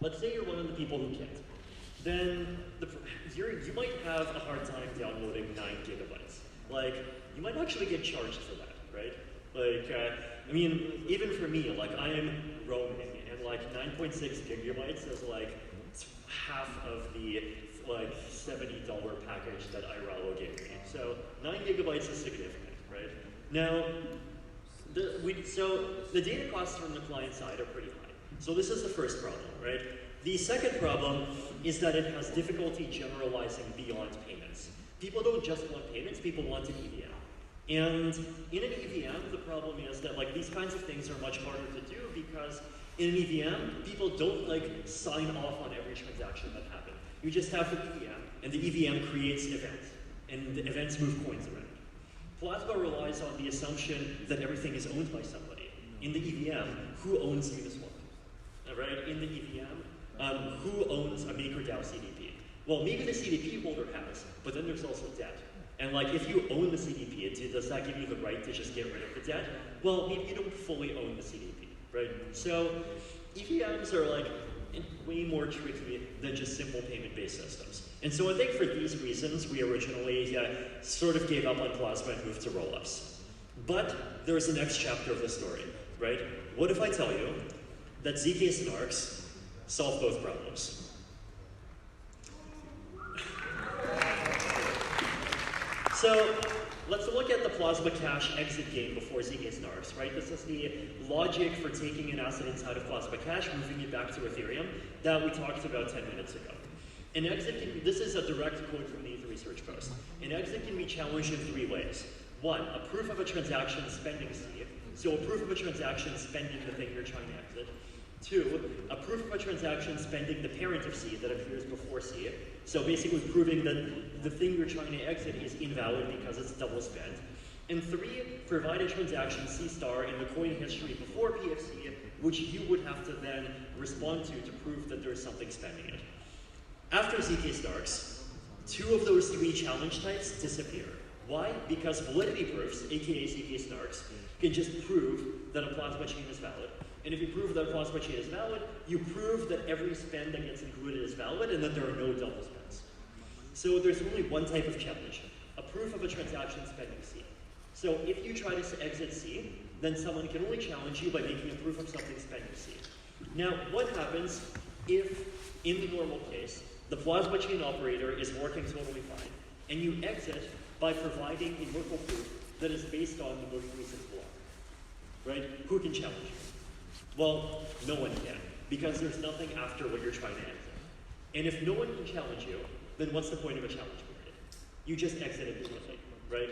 let's say you're one of the people who can't. Then you might have a hard time downloading 9 gigabytes. Like, you might actually get charged for that, right? Like, I mean, even for me, like, I am roaming, and like 9.6 gigabytes is like half of the like $70 package that iRalo gave me. So 9 gigabytes is significant, right? Now, so the data costs from the client side are pretty high. So this is the first problem, right? The second problem is that it has difficulty generalizing beyond payments. People don't just want payments, people want an EVM. And in an EVM, the problem is that like these kinds of things are much harder to do because in an EVM, people don't like sign off on every transaction that happened. You just have the EVM, and the EVM creates events, and the events move coins around. Plasma relies on the assumption that everything is owned by somebody. In the EVM, who owns Uniswap? Right? In the EVM, who owns a MakerDAO CDP? Well, maybe the CDP holder has, but then there's also debt. And like, if you own the CDP, does that give you the right to just get rid of the debt? Well, maybe you don't fully own the CDP, right? So EVMs are like way more tricky than just simple payment-based systems. And so I think for these reasons, we originally sort of gave up on Plasma and moved to rollups. But there's the next chapter of the story, right? What if I tell you that ZK-snarks solve both problems? So let's look at the Plasma Cash exit game before ZK-snarks, right? This is the logic for taking an asset inside of Plasma Cash, moving it back to Ethereum that we talked about 10 minutes ago. An exit can be, this is a direct quote from the research post. An exit can be challenged in 3 ways. 1, a proof of a transaction spending C. So a proof of a transaction spending the thing you're trying to exit. 2, a proof of a transaction spending the parent of C that appears before C. So basically proving that the thing you're trying to exit is invalid because it's double spent. And 3, provide a transaction C star in the coin history before PFC, which you would have to then respond to prove that there's something spending it. After ZK-snarks, 2 of those 3 challenge types disappear. Why? Because validity proofs, aka ZK-snarks, can just prove that a Plasma chain is valid. And if you prove that a Plasma chain is valid, you prove that every spend that gets included is valid and that there are no double spends. So there's only one type of challenge, a proof of a transaction spending C. So if you try to exit C, then someone can only challenge you by making a proof of something spending C. Now, what happens if, in the normal case, the Plasma chain operator is working totally fine, and you exit by providing a Merkle proof that is based on the most recent block, right? Who can challenge you? Well, no one can, because there's nothing after what you're trying to exit. And if no one can challenge you, then what's the point of a challenge period? You just exit immediately, right?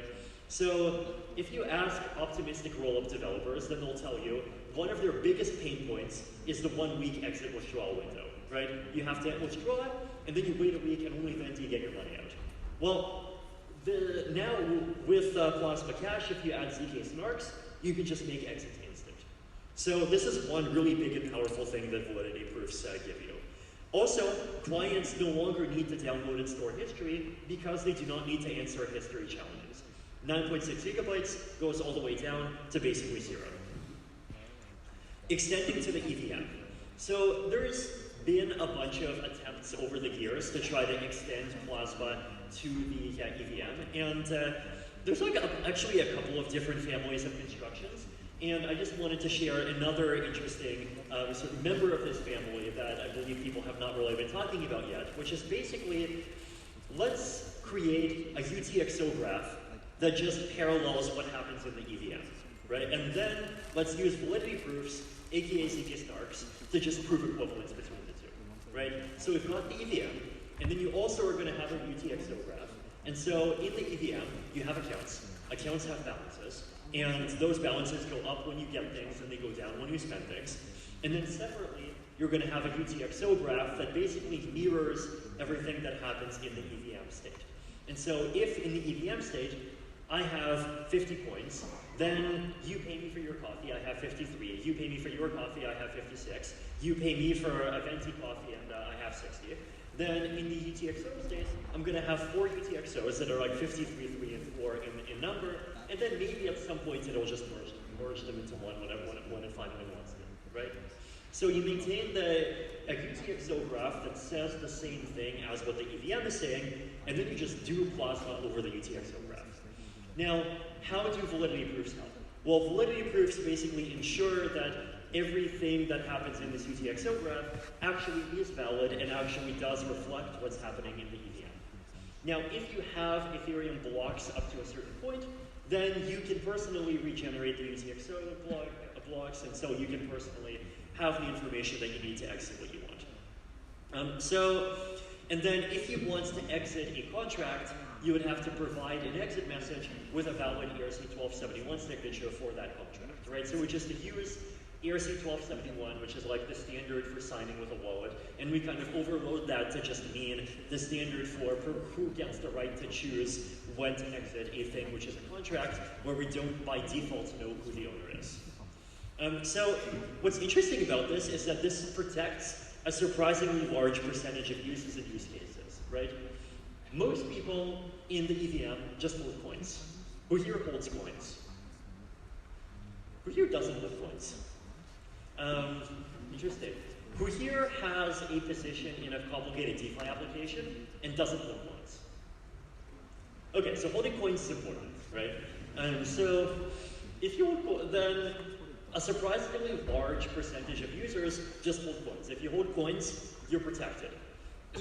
So if you ask optimistic rollup developers, then they'll tell you one of their biggest pain points is the 1-week exit withdrawal window, right? You have to withdraw it, and then you wait a week, and only then do you get your money out. Well, now with Plasma Cash, if you add ZK-snarks, you can just make exit instant. So this is one really big and powerful thing that validity proofs give you. Also, clients no longer need to download and store history because they do not need to answer history challenges. 9.6 gigabytes goes all the way down to basically 0. Extending to the EVM. So there's been a bunch of attempts over the years to try to extend Plasma to the EVM, and there's like actually a couple of different families of constructions. And I just wanted to share another interesting sort of member of this family that I believe people have not really been talking about yet, which is basically, let's create a UTXO graph that just parallels what happens in the EVM, right? And then let's use validity proofs, aka ZK-snarks, to just prove equivalence between the two, right? So we've got the EVM, and then you also are going to have a UTXO graph. And so in the EVM, you have accounts. Accounts have balances. And those balances go up when you get things, and they go down when you spend things. And then separately, you're going to have a UTXO graph that basically mirrors everything that happens in the EVM state. And so if in the EVM state, I have 50 coins, then you pay me for your coffee, I have 53. You pay me for your coffee, I have 56. You pay me for a venti coffee, and I have 60. Then in the UTXO state, I'm going to have 4 UTXOs that are like 53, 3, and 4 in number. And then maybe at some point it'll just merge them into one when it finally wants to, right? So you maintain a UTXO UTXO graph that says the same thing as what the EVM is saying, and then you just do plasma over the UTXO graph. Now, how do validity proofs help? Well, validity proofs basically ensure that everything that happens in this UTXO graph actually is valid and actually does reflect what's happening in the EVM. Now, if you have Ethereum blocks up to a certain point, then you can personally regenerate the UTXO blocks, and so you can personally have the information that you need to exit what you want. And then if you want to exit a contract, you would have to provide an exit message with a valid ERC-1271 signature for that contract, right? So we just use ERC-1271, which is like the standard for signing with a wallet, and we kind of overload that to just mean the standard for who gets the right to choose when to exit a thing, which is a contract, where we don't by default know who the owner is. So what's interesting about this is that this protects a surprisingly large percentage of uses and use cases, right? Most people in the EVM just hold coins. Who here holds coins? Who here doesn't hold coins? Interesting. Who here has a position in a complicated DeFi application and doesn't hold coins? Okay, so holding coins is important, right? So if you hold, then a surprisingly large percentage of users just hold coins. If you hold coins, you're protected.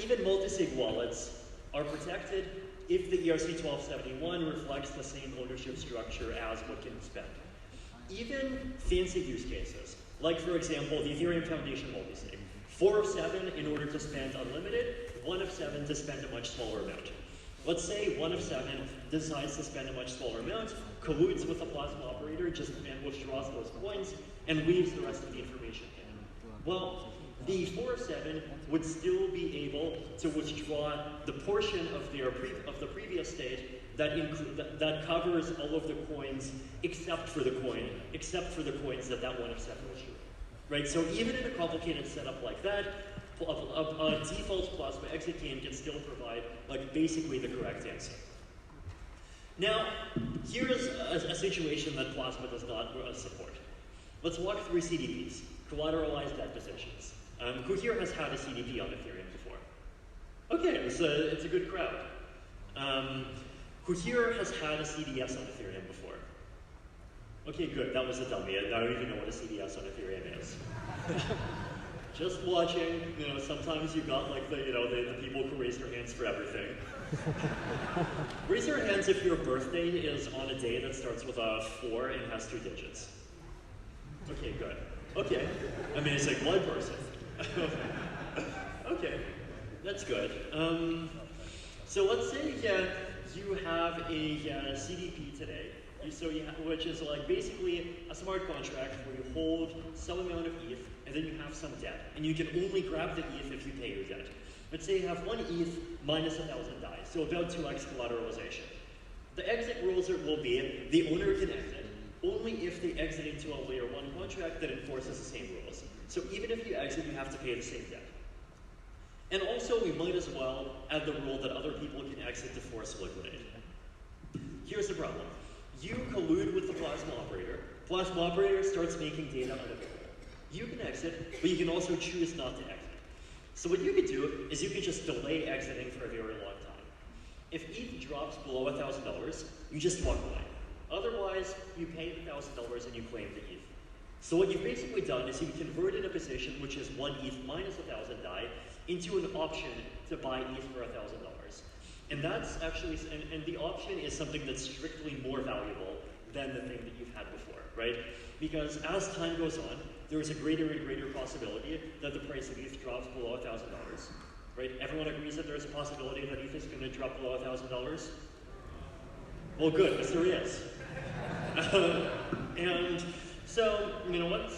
Even multi-sig wallets are protected if the ERC-1271 reflects the same ownership structure as what can be spent. Even fancy use cases, like for example, the Ethereum Foundation multisig. 4 of 7 in order to spend unlimited, 1 of 7 to spend a much smaller amount. Let's say 1 of 7 decides to spend a much smaller amount, colludes with a plasma operator, just and withdraws those coins, and leaves the rest of the information in. Well, the 4 of 7 would still be able to withdraw the portion of the previous state that covers all of the coins except for the coins that 1 of 7 was showing. Right? So even in a complicated setup like that, a default plasma exit game can still provide like basically the correct answer. Now, here's a situation that plasma does not support. Let's walk through CDPs, collateralized debt positions. Who here has had a CDP on Ethereum before? Okay, it's a good crowd. Who here has had a CDS on Ethereum before? Okay, good. That was a dummy. I don't even know what a CDS on Ethereum is. Just watching. You know, sometimes you got like the people who raise their hands for everything. Raise your hands if your birthday is on a day that starts with a 4 and has 2 digits. Okay, good. Okay, amazing. One person. Okay, that's good. So let's say you have a CDP today, which is like basically a smart contract where you hold some amount of ETH and then you have some debt, and you can only grab the ETH if you pay your debt. Let's say you have 1 ETH minus 1,000 DAI, so about 2x collateralization. The exit rules will be the owner can exit only if they exit into a layer 1 contract that enforces the same rules. So even if you exit, you have to pay the same debt. And also, we might as well add the rule that other people can exit to force liquidate. Here's the problem. You collude with the plasma operator. Plasma operator starts making data unavailable. You can exit, but you can also choose not to exit. So what you could do is you could just delay exiting for a very long time. If ETH drops below $1,000, you just walk away. Otherwise, you pay the $1,000 and you claim the ETH. So what you've basically done is you've converted a position which is 1 ETH minus 1,000 DAI into an option to buy ETH for $1,000. And that's actually, and the option is something that's strictly more valuable than the thing that you've had before, right? Because as time goes on, there's a greater and greater possibility that the price of ETH drops below $1,000, right? Everyone agrees that there's a possibility that ETH is going to drop below $1,000? Well, good, because there is. And so, you know what?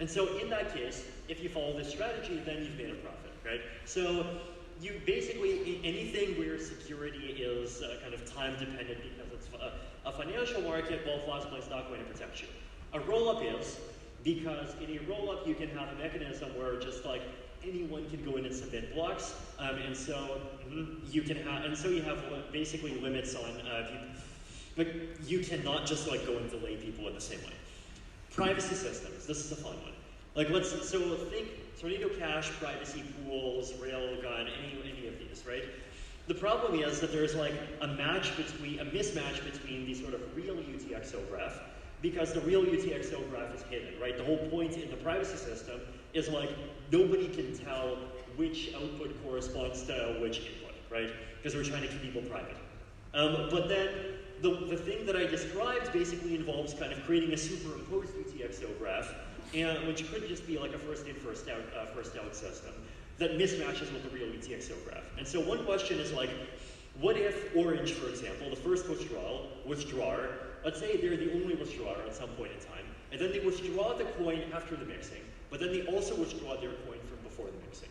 And so in that case, if you follow this strategy, then you've made a profit, right? So you basically, anything where security is kind of time dependent because it's a financial market, well, Plasma is not going to protect you. A roll-up is, because in a roll-up you can have a mechanism where just like anyone can go in and submit blocks, and so you can have, and so you have basically limits on, but you cannot just like go and delay people in the same way. Privacy systems, this is a fun one. Like so think Tornado Cash, privacy pools, Railgun, any of these, right? The problem is that there's like a mismatch between the sort of real UTXO graph, because the real UTXO graph is hidden, right? The whole point in the privacy system is like nobody can tell which output corresponds to which input, right? Because we're trying to keep people private. But then the thing that I described basically involves kind of creating a superimposed UTXO graph, which could just be like a first in, first out system that mismatches with the real UTXO graph. And so one question is like, what if Orange, for example, the first withdrawer, let's say they're the only withdrawer at some point in time, and then they withdraw the coin after the mixing, but then they also withdraw their coin from before the mixing.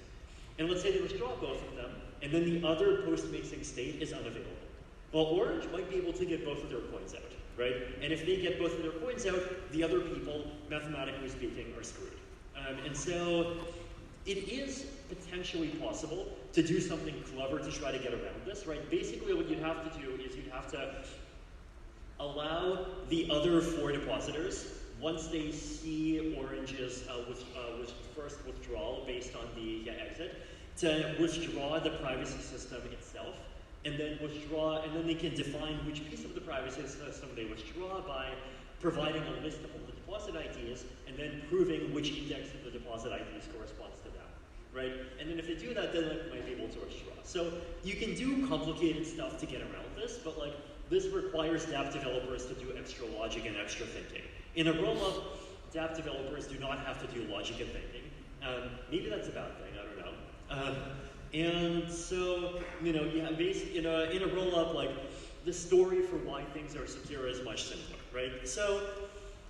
And let's say they withdraw both of them, and then the other post-mixing state is unavailable. Well, Orange might be able to get both of their coins out, right? And if they get both of their coins out, the other people, mathematically speaking, are screwed. And so it is potentially possible to do something clever to try to get around this, right? Basically, what you'd have to do is you'd have to allow the other 4 depositors, once they see Orange's first withdrawal based on the exit, to withdraw the privacy system itself, and then they can define which piece of the privacy system they withdraw by providing a list of all the deposit IDs, and then proving which index of the deposit IDs corresponds to them, right? And then if they do that, then they might be able to withdraw. So you can do complicated stuff to get around this, but like this requires dApp developers to do extra logic and extra thinking. In a rollup, dApp developers do not have to do logic and thinking. Maybe that's a bad thing, I don't know. And so, you know, yeah, in a rollup, like the story for why things are secure is much simpler, right? So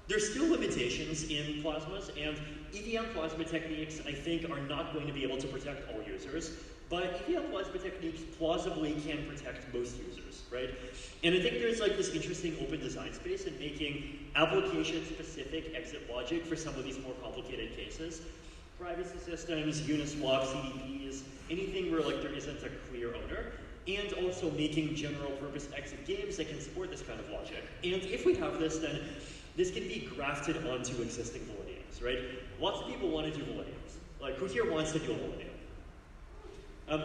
there's still limitations in plasmas, and EVM plasma techniques, I think, are not going to be able to protect all users, but EVM plasma techniques plausibly can protect most users, right? And I think there's like this interesting open design space in making application-specific exit logic for some of these more complicated cases. Privacy systems, Uniswap, CDPs, anything where like there isn't a clear owner, and also making general purpose exit games that can support this kind of logic. And if we have this, then this can be grafted onto existing validiums, right? Lots of people want to do validiums. Like, who here wants to do a validium?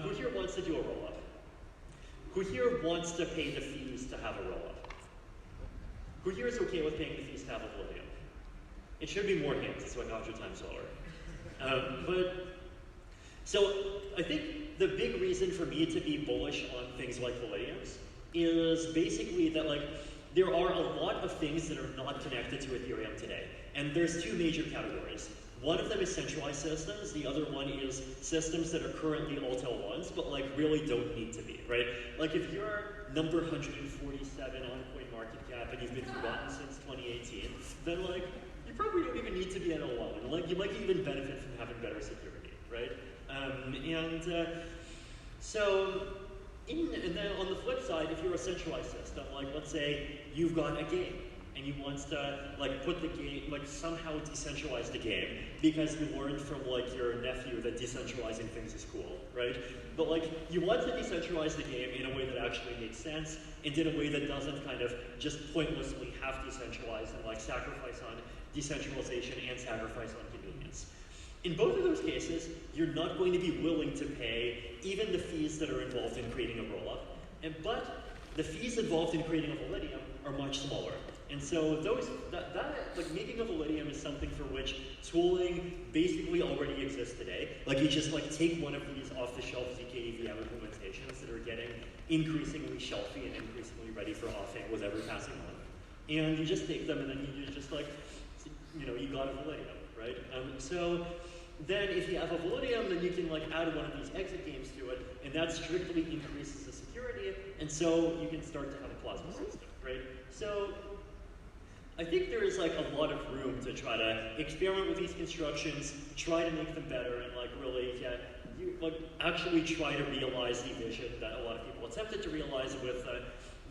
Who here wants to do a rollup? Who here wants to pay the fees to have a rollup? Who here is okay with paying the fees to have a validium? It should be more hands, it's like 100 times lower. So I think the big reason for me to be bullish on things like validiums is basically that like there are a lot of things that are not connected to Ethereum today. And there's 2 major categories. One of them is centralized systems, the other one is systems that are currently Alt-L1s, but like really don't need to be, right? Like if you're number 147 on CoinMarketCap and you've been forgotten since 2018, then like you probably don't even need to be at L1. Like you might even benefit from having better security, right? And then on the flip side, if you're a centralized system, like let's say you've got a game and you want to like put the game, like somehow decentralize the game because you learned from like your nephew that decentralizing things is cool, right? But like you want to decentralize the game in a way that actually makes sense and in a way that doesn't kind of just pointlessly have decentralized and like sacrifice on decentralization and sacrifice on convenience. In both of those cases, you're not going to be willing to pay even the fees that are involved in creating a rollup, but the fees involved in creating a validium are much smaller. And so like making a validium is something for which tooling basically already exists today. Like you just like take one of these off-the-shelf ZK EVM implementations that are getting increasingly shelfy and increasingly ready for offing with every passing month, and you just take them and then you just like, you know, you got a validium, right? So then if you have a validium, then you can like add one of these exit games to it, and that strictly increases the security, and so you can start to have a plasma system, right? So I think there is like a lot of room to try to experiment with these constructions, try to make them better, and like really actually try to realize the vision that a lot of people attempted to realize with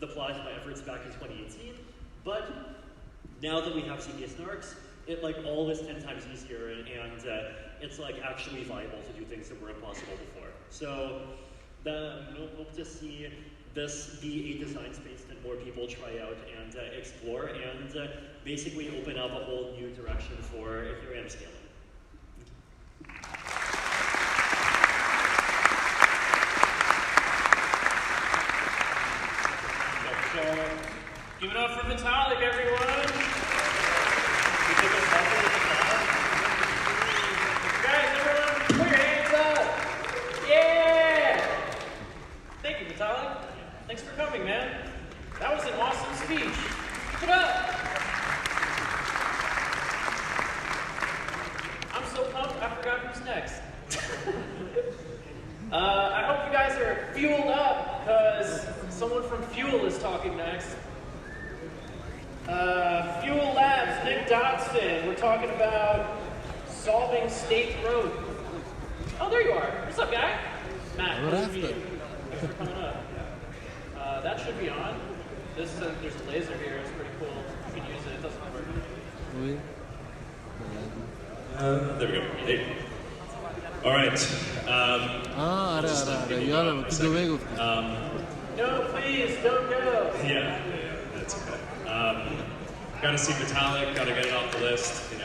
the plasma efforts back in 2018. But now that we have ZK-snarks, it like all is 10 times easier, and it's like actually viable to do things that were impossible before. So we'll hope to see this be a design space that more people try out and explore, and basically open up a whole new direction for Ethereum scaling. up for Vitalik, everyone. Guys, everyone, put your hands up. Yeah. Thank you, Vitalik. Thanks for coming, man. That was an awesome speech. Keep it up. I'm so pumped, I forgot who's next. I hope you guys are fueled up, because someone from Fuel is talking next. Fuel Labs, Nick Dodson. We're talking about solving state growth. Oh, there you are. What's up, guy? Matt, nice to meet you. Thanks for coming up. That should be on. There's a laser here. It's pretty cool. You can use it. It doesn't work. There we go. Hey. All right. No, please, don't go. Yeah, that's okay. Got to see Vitalik, got to get it off the list, and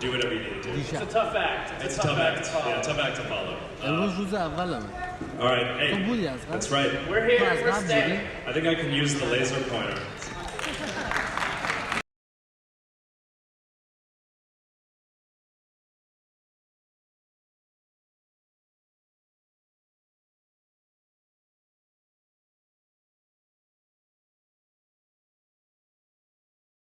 do whatever you need to do. It's a tough act. It's a tough act to follow. Yeah, tough act to follow. All right, hey, that's right. We're here, we're staying. I think I can use the laser pointer.